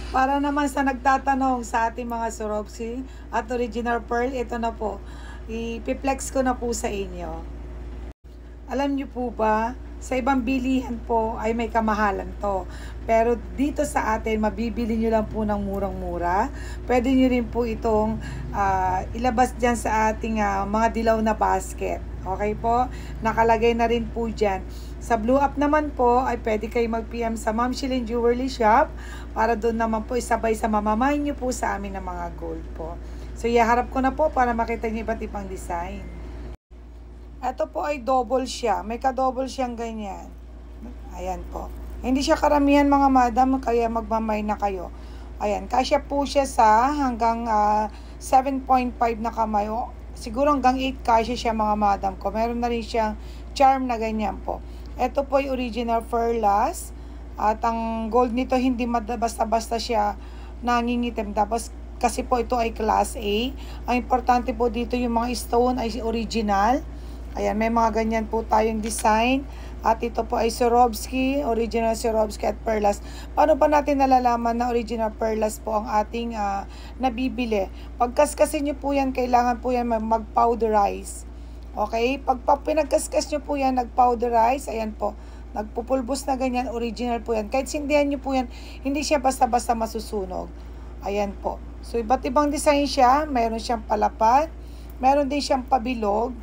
Para naman sa nagtatanong sa ating mga Swarovski at original pearl, ito na po. Ipiplex ko na po sa inyo. Alam niyo po ba, sa ibang bilihan po ay may kamahalan to. Pero dito sa atin, mabibili nyo lang po ng murang-mura. Pwede nyo rin po itong ilabas dyan sa ating mga dilaw na basket. Okay po? Nakalagay na rin po dyan. Sa Blue Up naman po, ay pwede kayo mag-PM sa Ma'am Shilin Jewelry Shop para doon naman po isabay sa mamamahin nyo po sa amin ng mga gold po. So, iharap ko na po para makita nyo iba't ibang design. Ito po ay double siya. May ka-double siyang ganyan. Ayan po. Hindi siya karamihan mga madam, kaya magmamay na kayo. Ayan, kasya po siya sa hanggang 7.5 na kamay. O, siguro hanggang 8 kasya siya mga madam ko. Meron na rin siyang charm na ganyan po. Ito po ay original Furlas. At ang gold nito hindi basta-basta siya nangingitim. Tapos kasi po ito ay class A. Ang importante po dito yung mga stone ay original. Ayan, may mga ganyan po tayong design. At ito po ay Swarovski, original Swarovski at Perlas. Paano pa natin nalalaman na original Perlas po ang ating nabibili? Pagkaskasin nyo po yan, kailangan po yan mag-powderize. Okay? Pag pinagkaskas nyo po yan, nag-powderize, ayan po, nagpupulbos na ganyan, original po yan. Kahit sindihan nyo po yan, hindi siya basta-basta masusunog. Ayan po. So, iba't ibang design siya. Meron siyang palapad. Meron din siyang pabilog.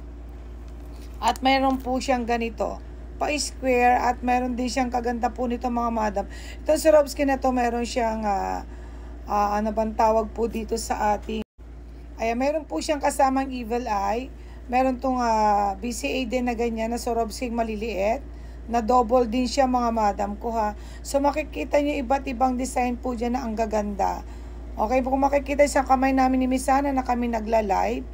At meron po siyang ganito, pa-square, at meron din siyang kaganda po nito mga madam. Itong Swarovski na to, meron siyang, ano bang tawag po dito sa ating, ayan, meron po siyang kasamang evil eye. Meron tong BCA din na ganyan, na Swarovski maliliit, na double din siya mga madam ko ha. So makikita nyo iba't ibang design po dyan na ang gaganda. Okay, kung makikita sa kamay namin ni Miss Ana na kami nagla-live,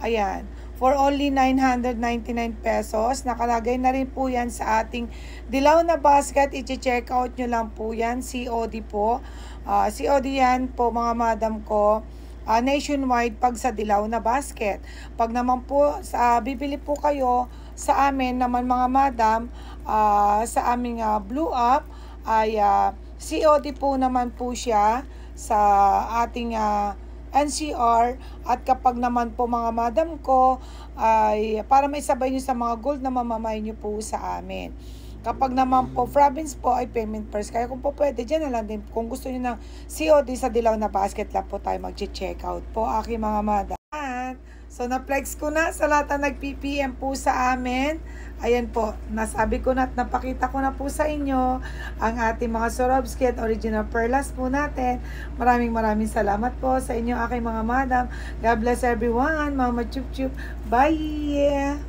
ayan, for only 999 pesos. Nakalagay na rin po yan sa ating dilaw na basket. I-check out nyo lang po yan. COD po. COD yan po mga madam ko. Nationwide pag sa dilaw na basket. Pag naman po, bibili po kayo sa amin naman mga madam, sa aming Blue Up, ay COD po naman po siya sa ating NCR. At kapag naman po mga madam ko ay para may sabay nyo sa mga gold na mamamay nyo po sa amin. Kapag naman po province po ay payment first. Kaya kung po pwede dyan na lang din. Kung gusto nyo ng COD sa dilaw na basket lang po tayo mag-check out po aking mga madam. So na-flex ko na sa lahat na nag-PPM po sa amin. Ayan po, nasabi ko na at napakita ko na po sa inyo ang ating mga Swarovski at original Perlas po natin. Maraming salamat po sa inyo aking mga madam. God bless everyone. Mama Chup Chup. Bye!